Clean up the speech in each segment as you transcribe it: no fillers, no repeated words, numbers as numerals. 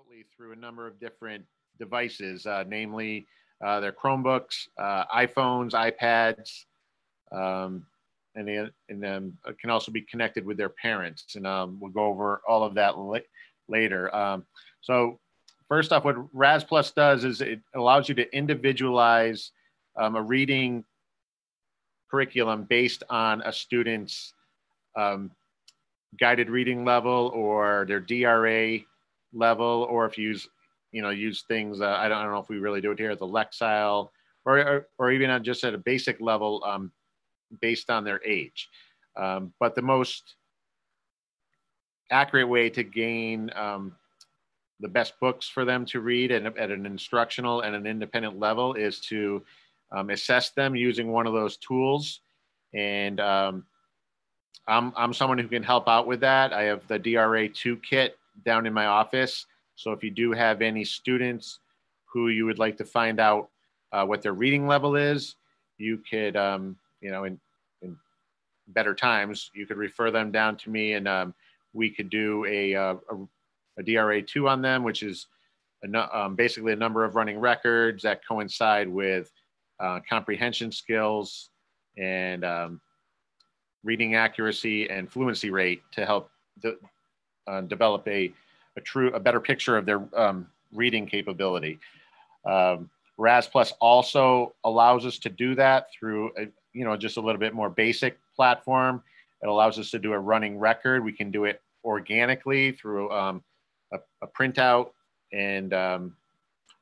remotely through a number of different devices, namely their Chromebooks, iPhones, iPads, um, and then can also be connected with their parents. And we'll go over all of that later. So first off, what Raz-Plus does is it allows you to individualize a reading curriculum based on a student's guided reading level or their DRA level, or if you use things, I don't know if we really do it here at the Lexile, or even just at a basic level based on their age. But the most accurate way to gain the best books for them to read at an instructional and an independent level is to assess them using one of those tools. And I'm someone who can help out with that. I have the DRA2 kit down in my office. So if you do have any students who you would like to find out what their reading level is, you could, in better times, you could refer them down to me, and we could do a DRA2 on them, which is basically a number of running records that coincide with comprehension skills and reading accuracy and fluency rate to help develop a better picture of their reading capability. Raz-Plus also allows us to do that through just a little bit more basic platform. It allows us to do a running record. We can do it organically through a printout, and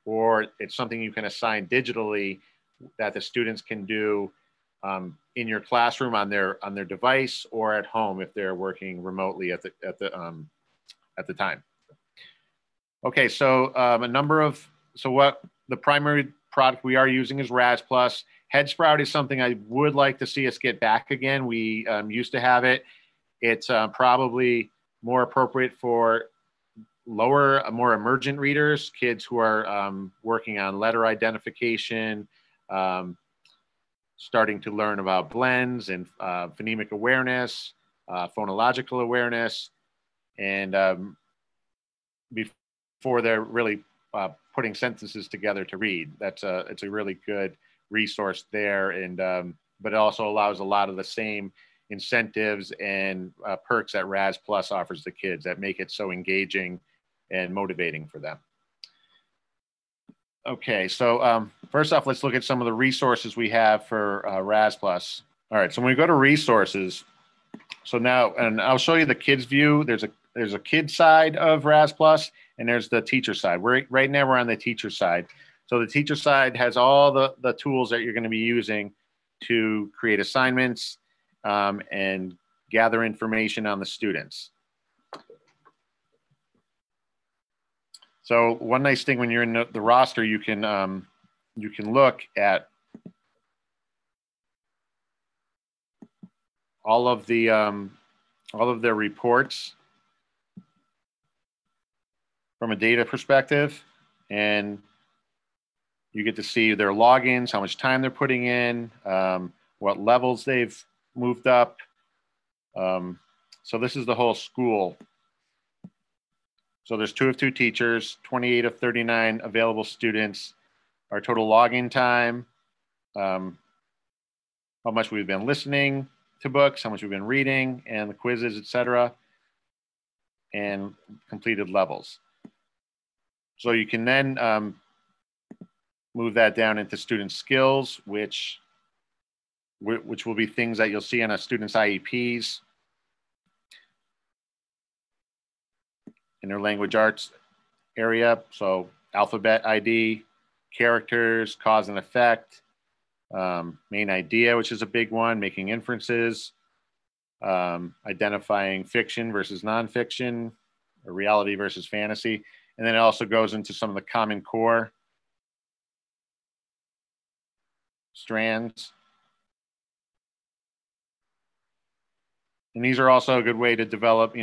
or it's something you can assign digitally that the students can do in your classroom on their device or at home if they're working remotely at the time. Okay, so what the primary product we are using is Raz-Plus. HeadSprout is something I would like to see us get back again. We used to have it. It's probably more appropriate for more emergent readers, kids who are working on letter identification, starting to learn about blends and phonemic awareness, phonological awareness, and before they're really putting sentences together to read. It's a really good resource there, and but it also allows a lot of the same incentives and perks that Raz-Plus offers the kids that make it so engaging and motivating for them. Okay, so first off, let's look at some of the resources we have for Raz-Plus. All right, so when we go to resources, so now, and I'll show you the kids view. There's a kid side of Raz-Plus, and there's the teacher side. Right now we're on the teacher side. So the teacher side has all the tools that you're going to be using to create assignments and gather information on the students. So one nice thing when you're in the roster, you can look at all of their reports from a data perspective, and you get to see their logins, how much time they're putting in, what levels they've moved up. So this is the whole school. So there's 2 of 2 teachers, 28 of 39 available students, our total login time, how much we've been listening to books, how much we've been reading, and the quizzes, etc., and completed levels. So you can then move that down into student skills, which will be things that you'll see on a student's IEPs, in their language arts area. So alphabet ID, characters, cause and effect, main idea, which is a big one, making inferences, identifying fiction versus nonfiction, or reality versus fantasy. And then it also goes into some of the Common Core strands. And these are also a good way to develop,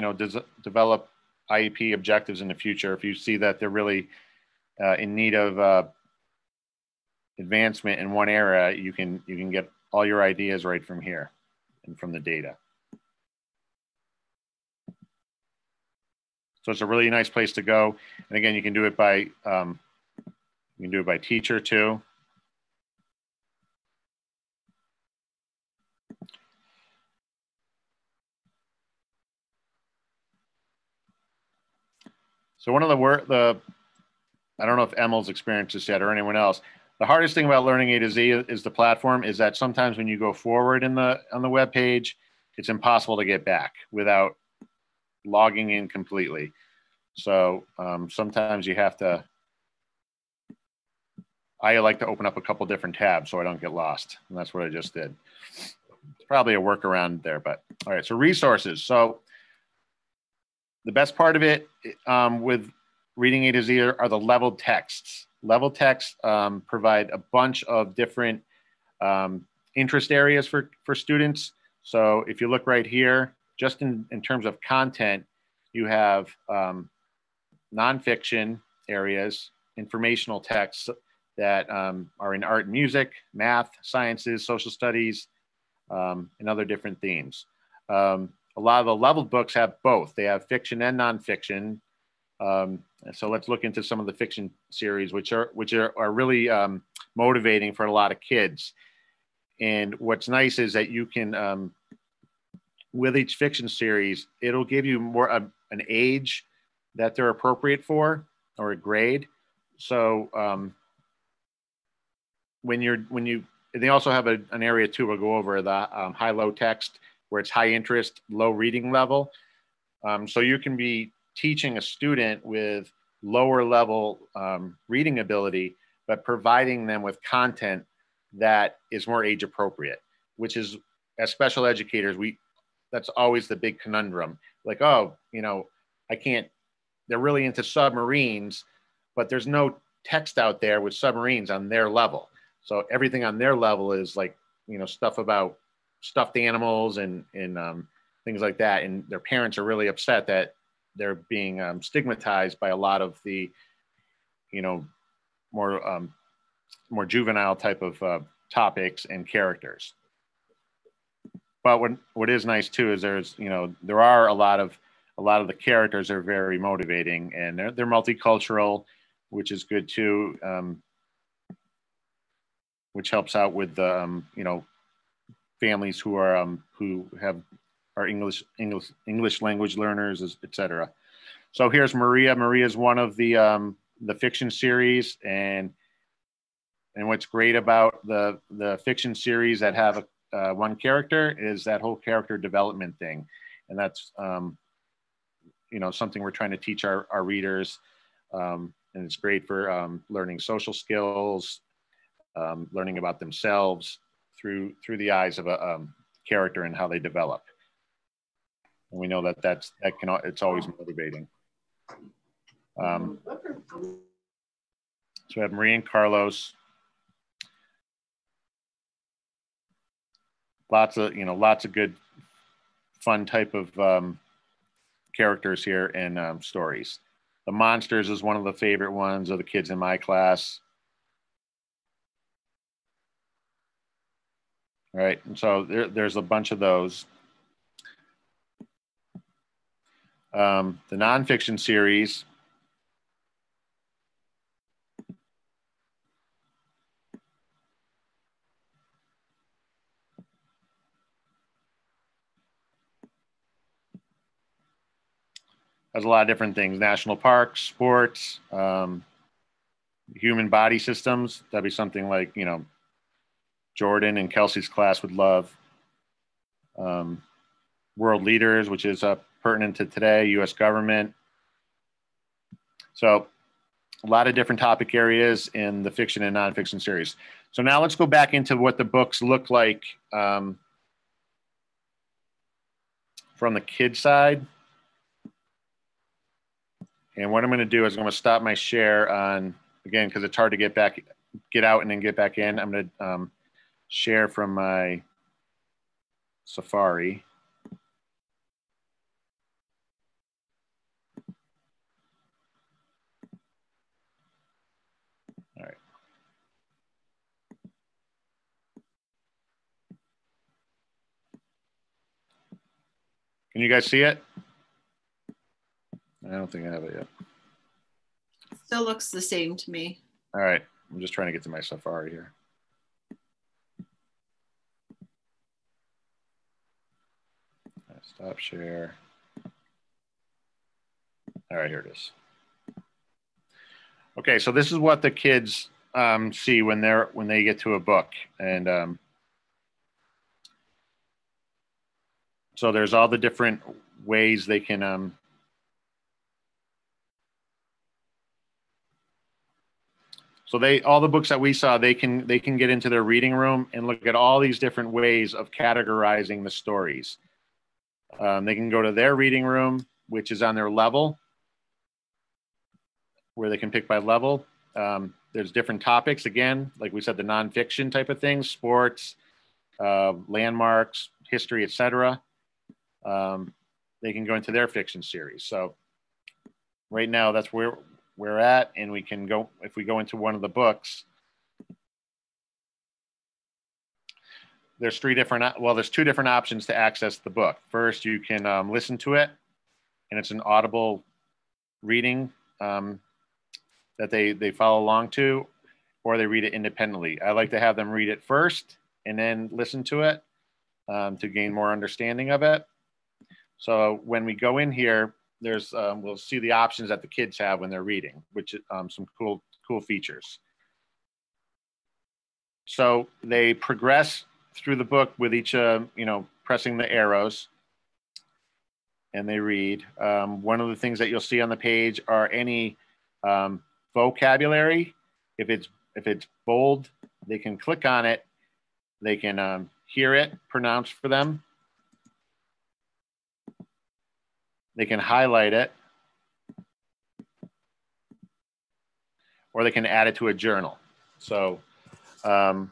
develop IEP objectives in the future. If you see that they're really in need of advancement in one area, you can get all your ideas right from here and from the data. So it's a really nice place to go. And again, you can do it by teacher too. So one of I don't know if Emil's experienced this yet or anyone else. The hardest thing about learning A to Z is the platform, is that sometimes when you go forward on the web page, it's impossible to get back without logging in completely. So sometimes you have to, I like to open up a couple different tabs so I don't get lost. And that's what I just did. It's probably a workaround there, but all right. So resources. So the best part of it with reading A to Z are the leveled texts. Leveled texts provide a bunch of different interest areas for students. So if you look right here, just in terms of content, you have nonfiction areas, informational texts that are in art and music, math, sciences, social studies, and other different themes. A lot of the leveled books have both. They have fiction and nonfiction. So let's look into some of the fiction series, which are really motivating for a lot of kids. And what's nice is that you can, with each fiction series, it'll give you more an age that they're appropriate for, or a grade. So they also have an area too. We'll go over the high-low text, where it's high interest, low reading level. So you can be teaching a student with lower level reading ability, but providing them with content that is more age appropriate, which is, as special educators, that's always the big conundrum. Like, oh, they're really into submarines, but there's no text out there with submarines on their level. So everything on their level is like, stuff about stuffed animals and things like that. And their parents are really upset that they're being stigmatized by a lot of the, more juvenile type of topics and characters. But what is nice too is there are a lot of the characters are very motivating, and they're multicultural, which is good too, which helps out with the families who are English language learners, etc. So here's Maria. Maria is one of the fiction series, and what's great about the fiction series that have one character is that whole character development thing, and that's something we're trying to teach our readers, and it's great for learning social skills, learning about themselves through the eyes of a character and how they develop. And we know it's always motivating. So we have Marie and Carlos. Lots of good, fun type of characters here and stories. The monsters is one of the favorite ones of the kids in my class. All right, and so there's a bunch of those. The nonfiction series. Has a lot of different things: national parks, sports, human body systems. That'd be something like, Jordan and Kelsey's class would love. World leaders, which is pertinent to today, U.S. government. So a lot of different topic areas in the fiction and nonfiction series. So now let's go back into what the books look like from the kid side. And what I'm going to do is I'm going to stop my share on, again, because it's hard to get out and then get back in. I'm going to share from my Safari. All right. Can you guys see it? I don't don't think I have it yet. Still looks the same to me. All right, I'm just trying to get to my Safari here. Stop share. All right, here it is. Okay, so this is what the kids see when they get to a book, and so there's all the different ways they can. So all the books that we saw, they can get into their reading room and look at all these different ways of categorizing the stories. They can go to their reading room, which is on their level, where they can pick by level. There's different topics, again, like we said, the nonfiction type of things, sports, landmarks, history, etc. They can go into their fiction series. So right now, that's where we're at, and we can go, if we go into one of the books, there's two different options to access the book. First, you can listen to it, and it's an audible reading that they follow along to, or they read it independently. I like to have them read it first and then listen to it to gain more understanding of it. So when we go in here, there's we'll see the options that the kids have when they're reading, which some cool features. So they progress through the book with each pressing the arrows, and they read. One of the things that you'll see on the page are any vocabulary. If it's bold, they can click on it. They can hear it pronounced for them. They can highlight it, or they can add it to a journal. So, so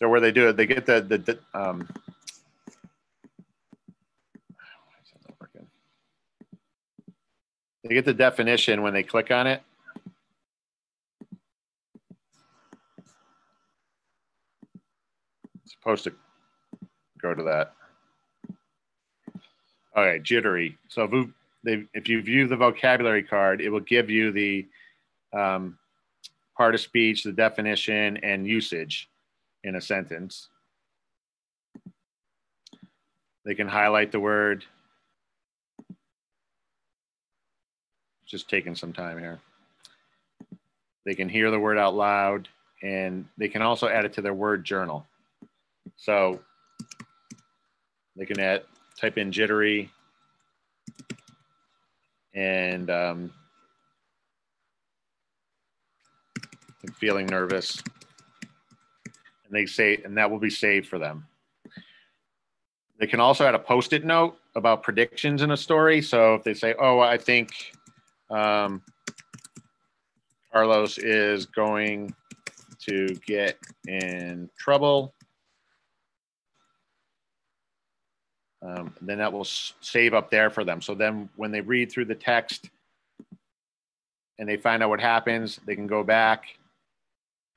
where they do it, they get they get the definition when they click on it. It's supposed to go to that. Okay, jittery. So if you view the vocabulary card, it will give you the part of speech, the definition, and usage in a sentence. They can highlight the word. Just taking some time here. They can hear the word out loud, and they can also add it to their word journal. So they can type in jittery and feeling nervous, and that will be saved for them. They can also add a Post-it note about predictions in a story. So if they say, "Oh, I think Carlos is going to get in trouble," then that will save up there for them. So then when they read through the text and they find out what happens, they can go back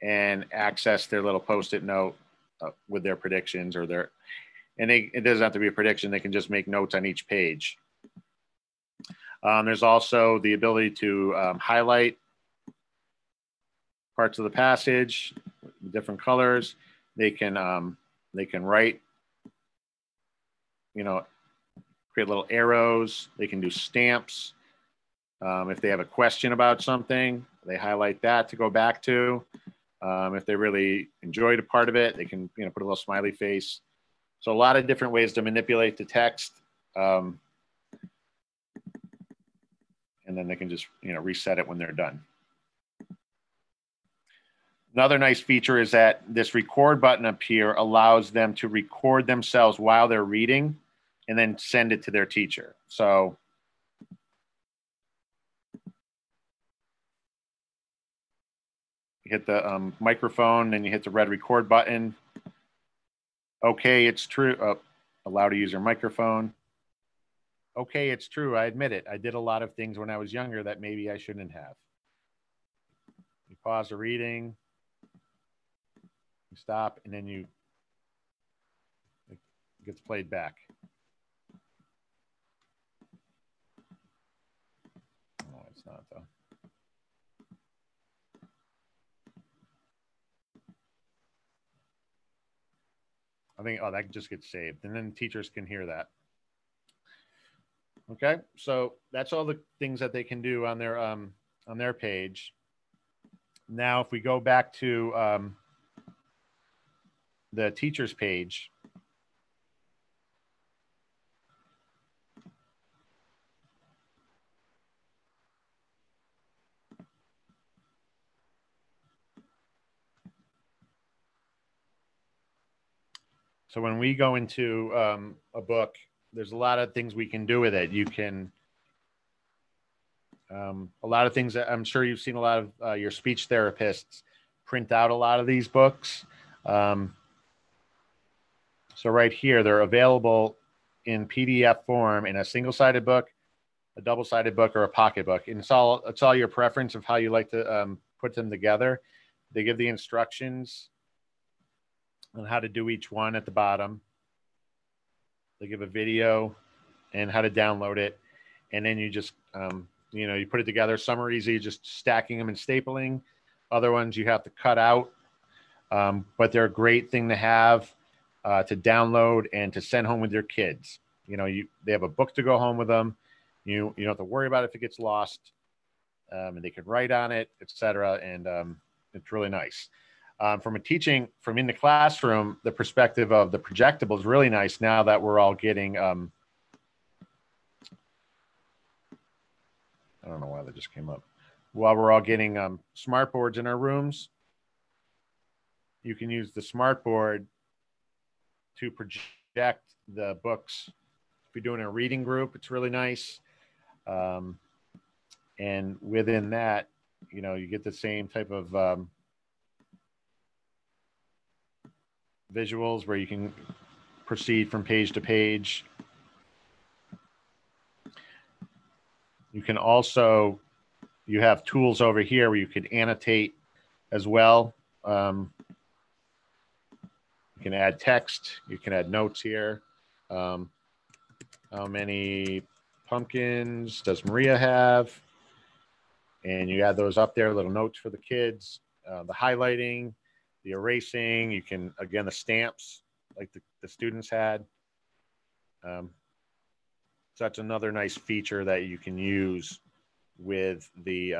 and access their little Post-it note with their predictions it doesn't have to be a prediction. They can just make notes on each page. There's also the ability to highlight parts of the passage with different colors. They can write, create little arrows. They can do stamps. If they have a question about something, they highlight that to go back to. If they really enjoyed a part of it, they can put a little smiley face. So a lot of different ways to manipulate the text. And then they can just reset it when they're done. Another nice feature is that this record button up here allows them to record themselves while they're reading and then send it to their teacher. So you hit the microphone, and you hit the red record button. Okay, it's true. Allow to use your microphone. Okay, it's true. I admit it. I did a lot of things when I was younger that maybe I shouldn't have. You pause the reading, you stop, and then it gets played back. It's not though. I think, oh, that just gets saved, and then teachers can hear that. Okay, so that's all the things that they can do on their page. Now, if we go back to the teacher's page, so when we go into a book, there's a lot of things we can do with it. You can, a lot of things that I'm sure you've seen a lot of your speech therapists print out a lot of these books. So right here, they're available in PDF form in a single-sided book, a double-sided book, or a pocket book. And it's all your preference of how you like to put them together. They give the instructions on how to do each one at the bottom. They give a video and how to download it. And then you just, you put it together. Some are easy, just stacking them and stapling. Other ones you have to cut out. But they're a great thing to have to download and to send home with your kids. They have a book to go home with them. You don't have to worry about it if it gets lost. And they can write on it, etc. And it's really nice. From in the classroom, the perspective of the projectable is really nice now that we're all getting, I don't know why that just came up. While we're all getting smart boards in our rooms, you can use the smart board to project the books. If you're doing a reading group, it's really nice. And within that, you get the same type of visuals where you can proceed from page to page. You can also, you have tools over here where you could annotate as well. You can add text, you can add notes here. How many pumpkins does Maria have? And you add those up there, little notes for the kids, the highlighting, the erasing, you can, again, the stamps like the students had. So that's another nice feature that you can use with the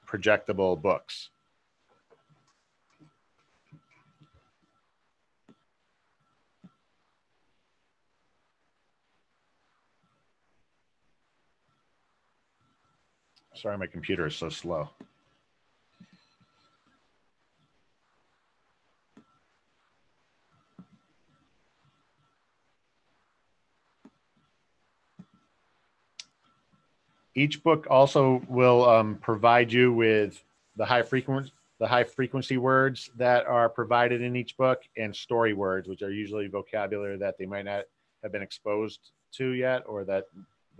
projectable books. Sorry, my computer is so slow. Each book also will provide you with the high frequency words that are provided in each book, and story words, which are usually vocabulary that they might not have been exposed to yet, or that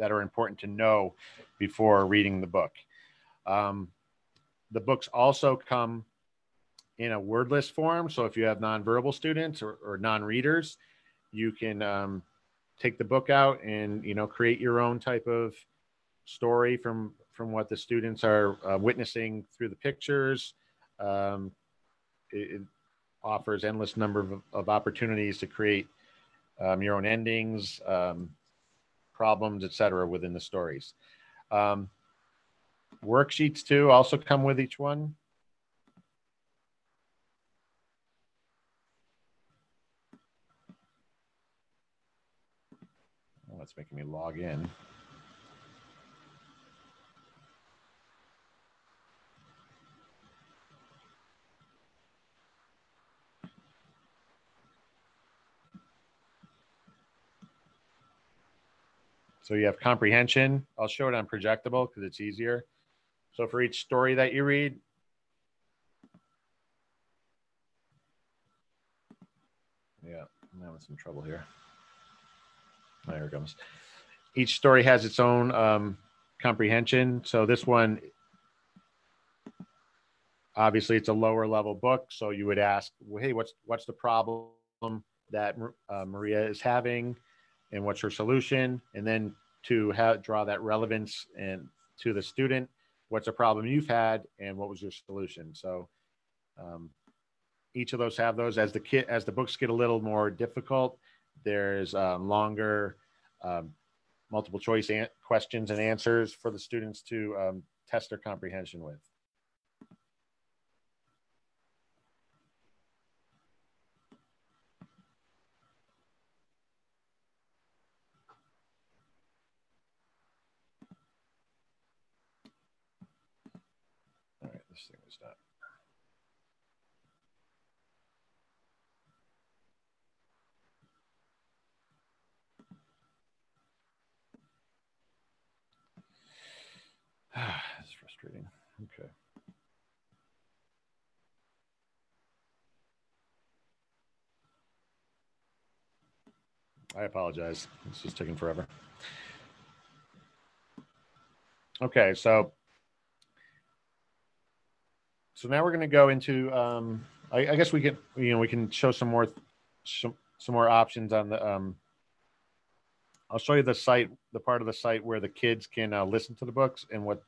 are important to know before reading the book. The books also come in a wordless form. So if you have nonverbal students or non-readers, you can take the book out and, create your own type of story from what the students are witnessing through the pictures. It offers endless number of opportunities to create your own endings, problems, etc. within the stories. Worksheets too also come with each one. Oh, that's making me log in. So you have comprehension. I'll show it on projectable because it's easier. So for each story that you read, yeah, I'm having some trouble here. There it comes. Each story has its own comprehension. So this one, obviously it's a lower level book. So you would ask, well, hey, what's the problem that Maria is having, and what's her solution? And then to draw that relevance and to the student, what's a problem you've had and what was your solution. So each of those have those. As the books get a little more difficult, there's longer multiple choice questions and answers for the students to test their comprehension with. All right, this thing is not. That's frustrating. Okay. I apologize. This is taking forever. Okay, so now we're going to go into. I guess we can show some more options on the. I'll show you the site, the part of the site where the kids can listen to the books and what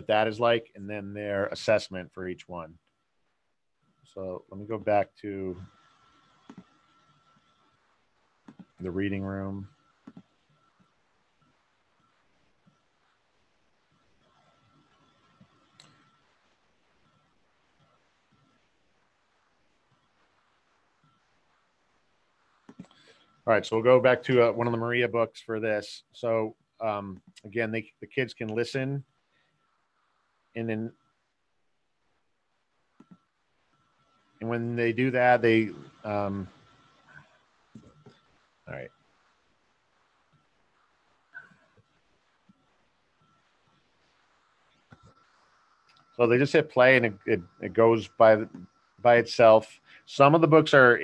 that is like, and then their assessment for each one. So let me go back to the reading room. All right, so we'll go back to one of the Maria books for this. So again, the kids can listen, and then when they do that, they all right. So they just hit play, and it goes by itself. Some of the books are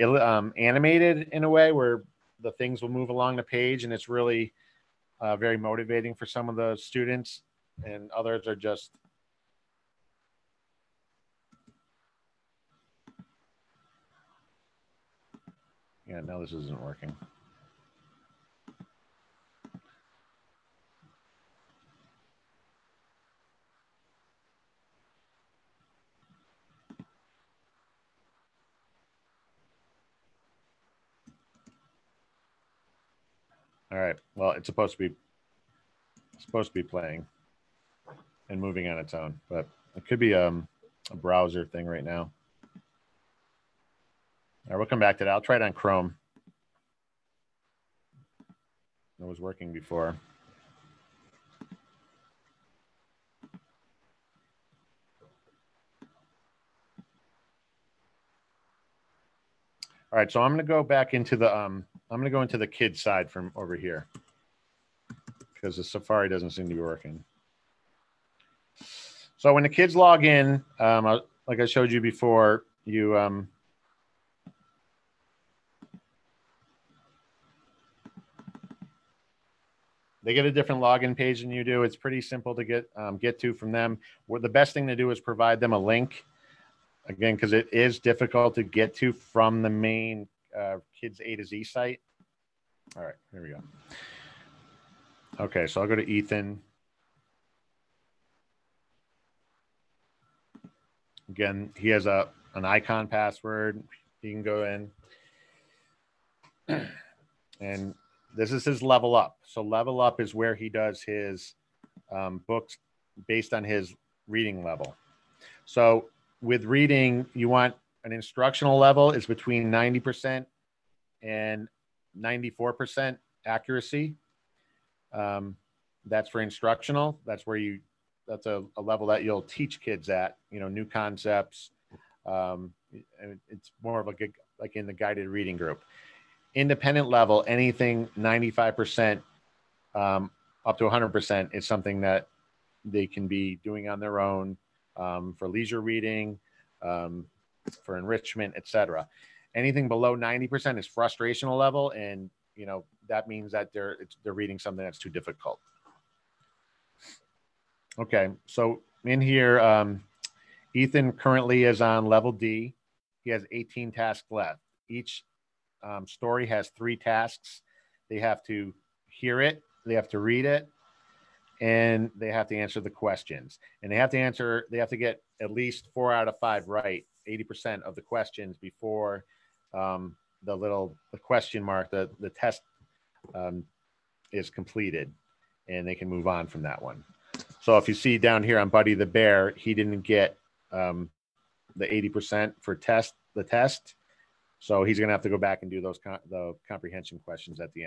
animated in a way where the things will move along the page, and it's really very motivating for some of the students, and others are just no, this isn't working. All right. Well, it's supposed to be playing and moving on its own, but it could be a browser thing right now. All right, we'll come back to that. I'll try it on Chrome. It was working before. All right, so I'm going to go back into the I'm going to go into the kids side from over here because the Safari doesn't seem to be working. So when the kids log in, like I showed you before, you they get a different login page than you do. It's pretty simple to get to from them. The best thing to do is provide them a link. Again, because it is difficult to get to from the main Kids A to Z site. All right, here we go. Okay, so I'll go to Ethan. Again, he has an icon password. He can go in. And this is his level up. So level up is where he does his books based on his reading level. So with reading, you want an instructional level is between 90% and 94% accuracy. That's for instructional. That's where that's a level that you'll teach kids at, new concepts. It's more of like in the guided reading group. Independent level, anything 95% up to 100% is something that they can be doing on their own. For leisure reading, for enrichment, etc. Anything below 90% is frustrational level, and that means that they're reading something that's too difficult. Okay, so in here, Ethan currently is on level D. He has 18 tasks left. Each story has 3 tasks. They have to hear it, they have to read it, and they have to answer the questions. And they have to get at least 4 out of 5 right, 80% of the questions before the question mark, the test is completed, and they can move on from that one. So if you see down here on Buddy the Bear, he didn't get the 80% for the test. So he's going to have to go back and do the comprehension questions at the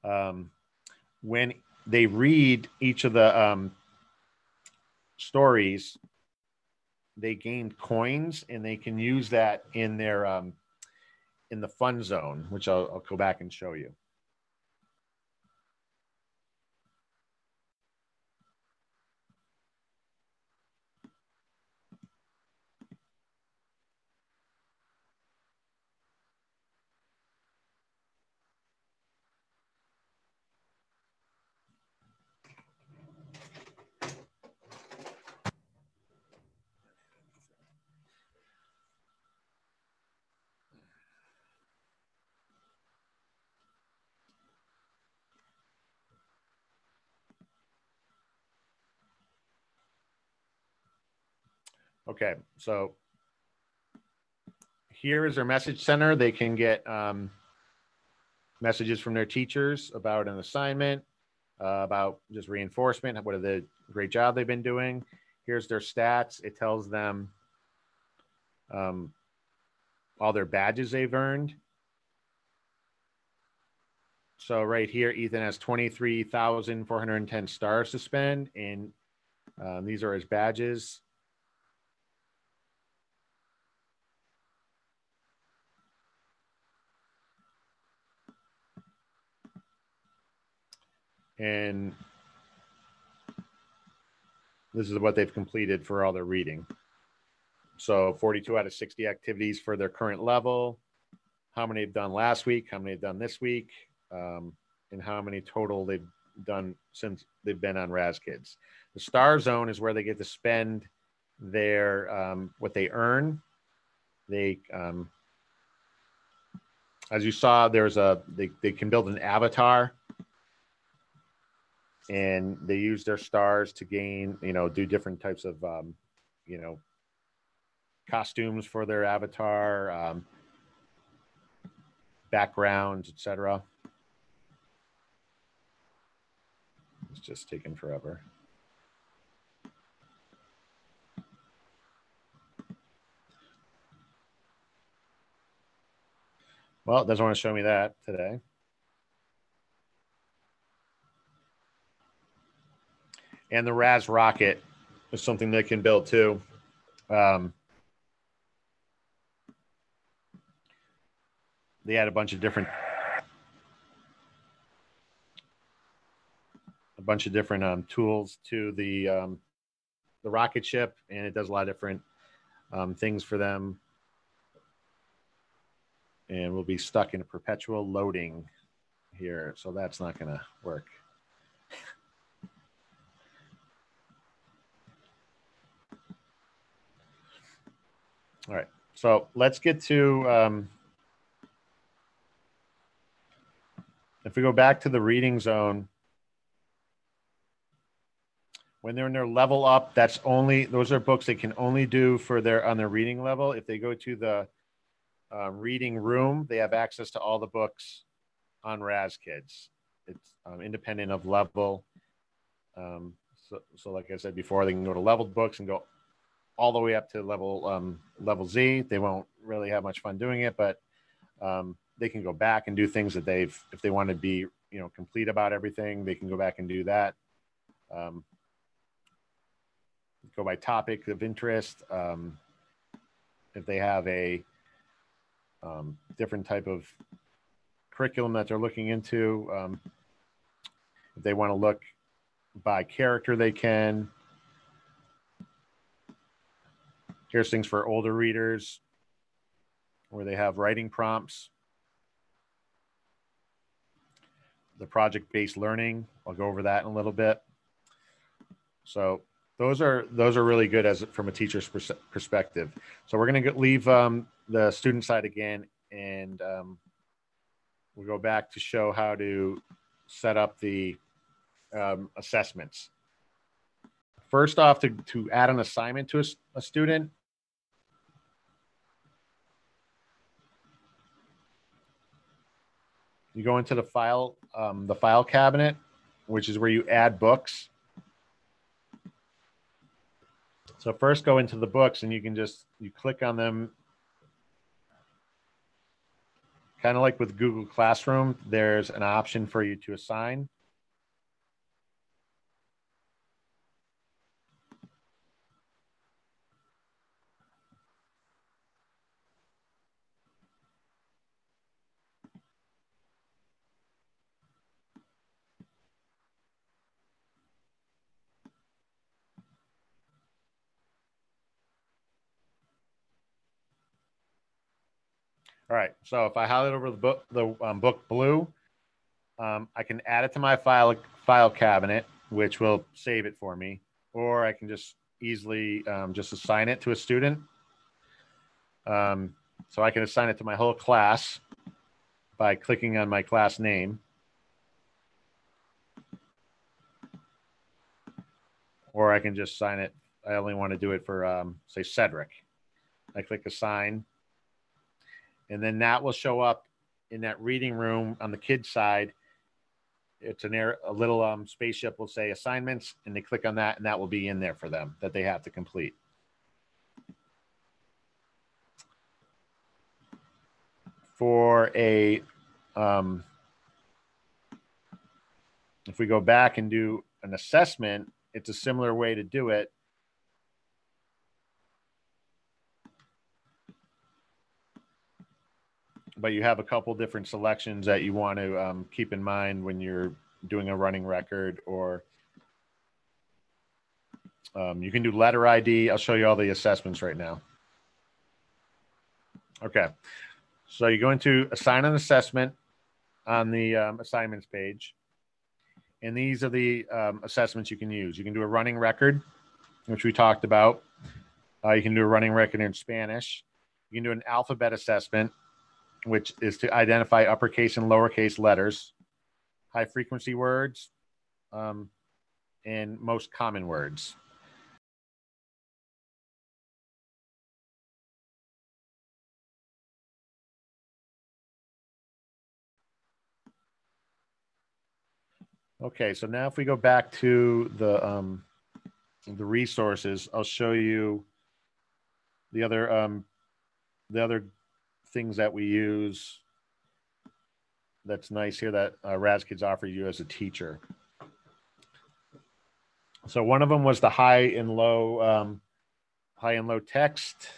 end. When they read each of the stories, they gain coins, and they can use that in their in the fun zone, which I'll go back and show you. Okay, so here is their message center. They can get messages from their teachers about an assignment, about just reinforcement, what are the great job they've been doing. Here's their stats. It tells them all their badges they've earned. So right here, Ethan has 23,410 stars to spend, and these are his badges. And this is what they've completed for all their reading. So 42 out of 60 activities for their current level, how many they've done last week, how many they've done this week, and how many total they've done since they've been on Razz Kids. The star zone is where they get to spend their what they earn. They as you saw, there's they can build an avatar, and they use their stars to gain, do different types of costumes for their avatar, backgrounds, etc. It's just taking forever. Well, it doesn't want to show me that today. And the Razz Rocket is something they can build too. They had a bunch of different tools to the rocket ship, and it does a lot of different things for them. And we'll be stuck in a perpetual loading here, so that's not going to work. All right, so let's get to, if we go back to the reading zone, when they're in their level up, those are books they can only do on their reading level. If they go to the reading room, they have access to all the books on Razz Kids. It's independent of level. So like I said before, they can go to leveled books and go all the way up to level Z. They won't really have much fun doing it, but they can go back and do things that if they want to be, complete about everything, they can go back and do that. Go by topic of interest. If they have a different type of curriculum that they're looking into, if they want to look by character, they can. Here's things for older readers where they have writing prompts. The project-based learning, I'll go over that in a little bit. So those are really good from a teacher's perspective. So we're going to leave the student side again, and we'll go back to show how to set up the assessments. First off, to add an assignment to a student, you go into the file cabinet, which is where you add books. So first go into the books and you click on them. Kind of like with Google Classroom, there's an option for you to assign. All right, so if I highlight over the book blue, I can add it to my file cabinet, which will save it for me, or I can just easily just assign it to a student. So I can assign it to my whole class by clicking on my class name. Or I can just sign it. I only want to do it for, say, Cedric. I click assign. And then that will show up in that reading room on the kids side. It's a little spaceship will say assignments, and they click on that, and that will be in there for them that they have to complete. For a, if we go back and do an assessment, it's a similar way to do it. But you have a couple different selections that you want to keep in mind when you're doing a running record, or you can do letter ID. I'll show you all the assessments right now. Okay, so you go into assign an assessment on the assignments page. And these are the assessments you can use. You can do a running record, which we talked about. You can do a running record in Spanish. You can do an alphabet assessment, which is to identify uppercase and lowercase letters, high frequency words, and most common words. Okay, so now if we go back to the resources, I'll show you the other things that we use that's nice here that Raz Kids offer you as a teacher. So one of them was the high and low text.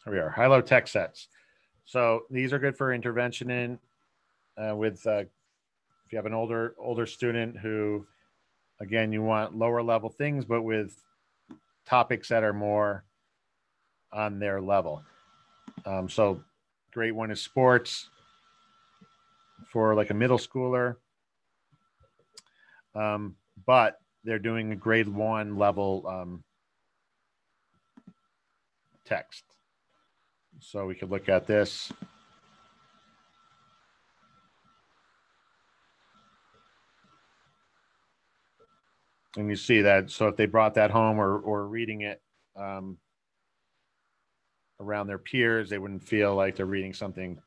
Here we are, high-low text sets. So these are good for intervention in with if you have an older student who, again, you want lower level things, but with topics that are more on their level. So great one is sports for like a middle schooler. But they're doing a grade 1 level text. So we could look at this. And you see that, so if they brought that home or reading it around their peers, they wouldn't feel like they're reading something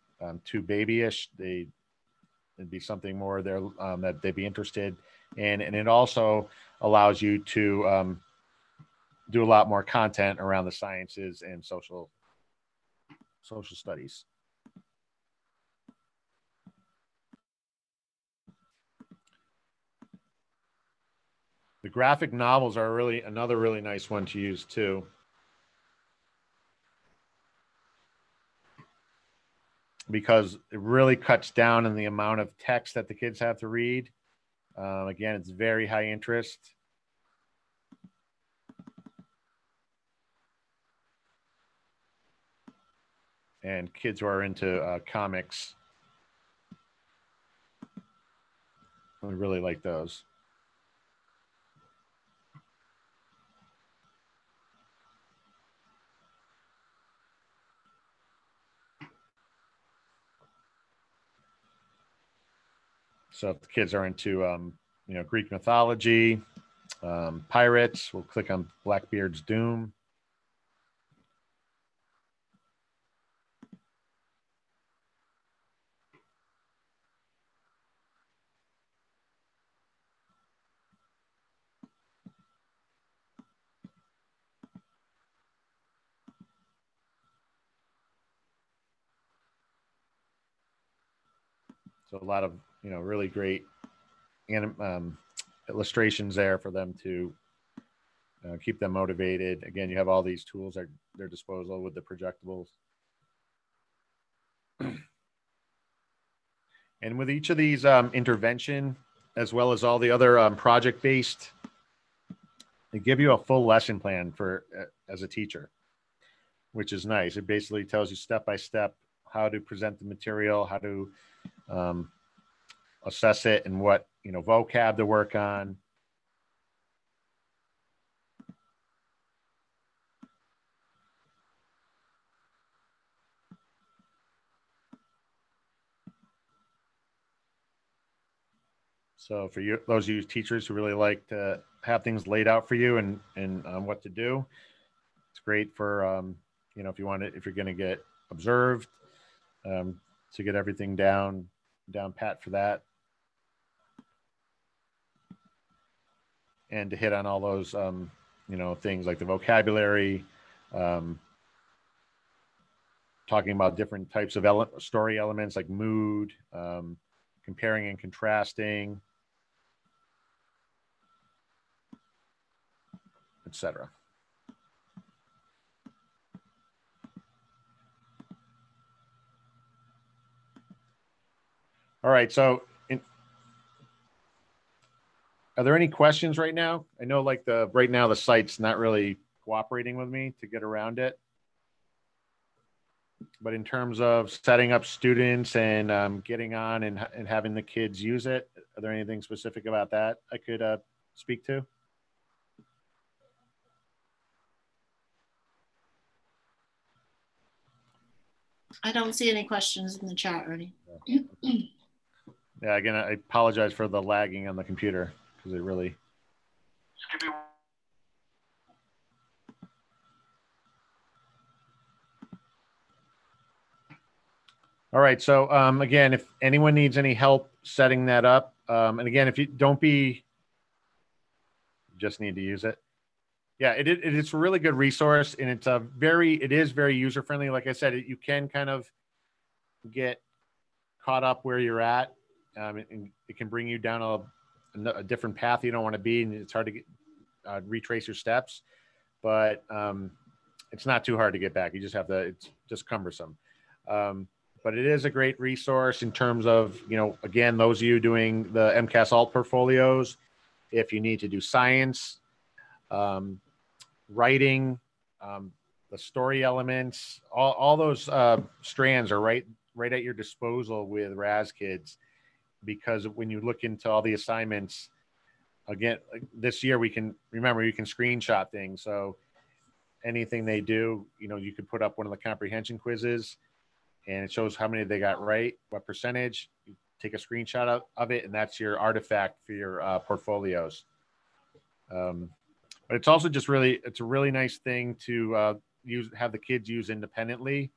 too babyish. It'd be something more there that they'd be interested in. And it also allows you to do a lot more content around the sciences and social studies. The graphic novels are another really nice one to use too. Because it really cuts down on the amount of text that the kids have to read. Again, it's very high interest. And kids who are into comics, we really like those. So if the kids are into, you know, Greek mythology, pirates, we'll click on Blackbeard's Doom. So a lot of, you know, really great illustrations there for them to keep them motivated. Again, you have all these tools at their disposal with the projectables. And with each of these intervention, as well as all the other project-based, they give you a full lesson plan for as a teacher, which is nice. It basically tells you step by step how to present the material, how to assess it, and what, you know, vocab to work on. So for you, those of you teachers who really like to have things laid out for you and what to do, it's great for, you know, if you want it, if you're going to get observed, to get everything down pat for that. And to hit on all those, you know, things like the vocabulary, talking about different types of story elements like mood, comparing and contrasting, etc. All right, so are there any questions right now? I know like right now the site's not really cooperating with me to get around it. But in terms of setting up students and getting on and having the kids use it, are there anything specific about that I could speak to? I don't see any questions in the chat, Ernie. Yeah, again, I apologize for the lagging on the computer because it really. All right, so again, if anyone needs any help setting that up, and again, if you don't be, just need to use it. Yeah, it's a really good resource, and it is very user friendly. Like I said, you can kind of get caught up where you're at, and it can bring you down a different path you don't want to be, and it's hard to get, retrace your steps. But it's not too hard to get back. You just have to. It's just cumbersome. But it is a great resource in terms of, you know, again, those of you doing the MCAS alt portfolios, if you need to do science, writing, the story elements, all those strands are right at your disposal with Raz Kids, because when you look into all the assignments, again, this year you can screenshot things. So anything they do, you know, you could put up one of the comprehension quizzes and it shows how many they got right, what percentage. You take a screenshot of it, and that's your artifact for your portfolios. But it's also just it's a really nice thing to have the kids use independently.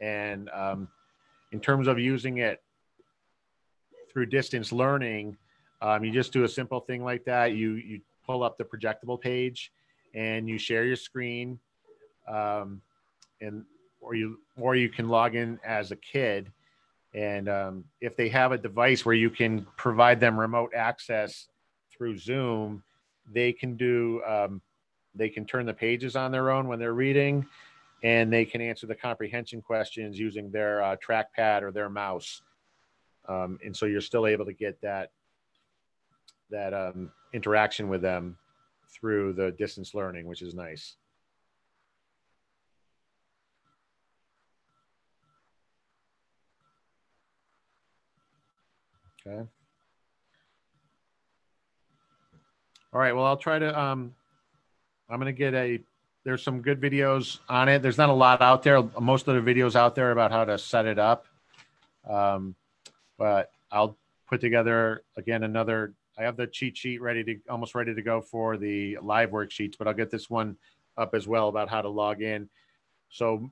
And in terms of using it through distance learning, you just do a simple thing like that. You pull up the projectable page and you share your screen, or you can log in as a kid. And if they have a device where you can provide them remote access through Zoom, they can they can turn the pages on their own when they're reading, and they can answer the comprehension questions using their trackpad or their mouse. And so you're still able to get that interaction with them through the distance learning, which is nice. Okay. All right. Well, I'll try to, I'm going to get there's some good videos on it. There's not a lot out there. Most of the videos out there about how to set it up. But I'll put together, again, I have the cheat sheet almost ready to go for the live worksheets, but I'll get this one up as well about how to log in. So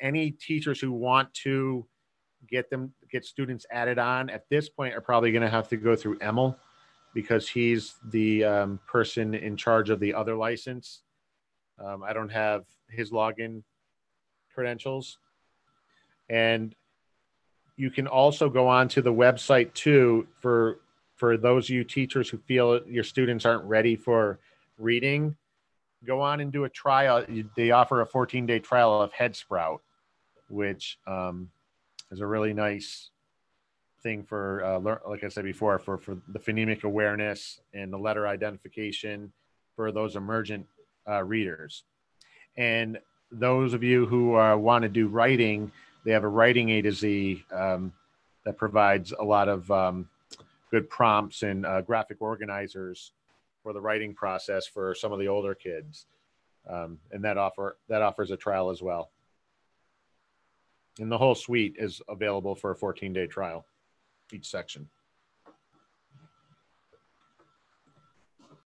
any teachers who want to get students added on at this point are probably going to have to go through Emil, because he's the person in charge of the other license. I don't have his login credentials. And you can also go on to the website too for those of you teachers who feel your students aren't ready for reading. Go on and do a trial. They offer a 14-day trial of HeadSprout, which is a really nice thing for, like I said before, for the phonemic awareness and the letter identification for those emergent readers. And those of you who want to do writing, they have a writing A to Z that provides a lot of good prompts and graphic organizers for the writing process for some of the older kids. And that offers a trial as well. And the whole suite is available for a 14-day trial, each section.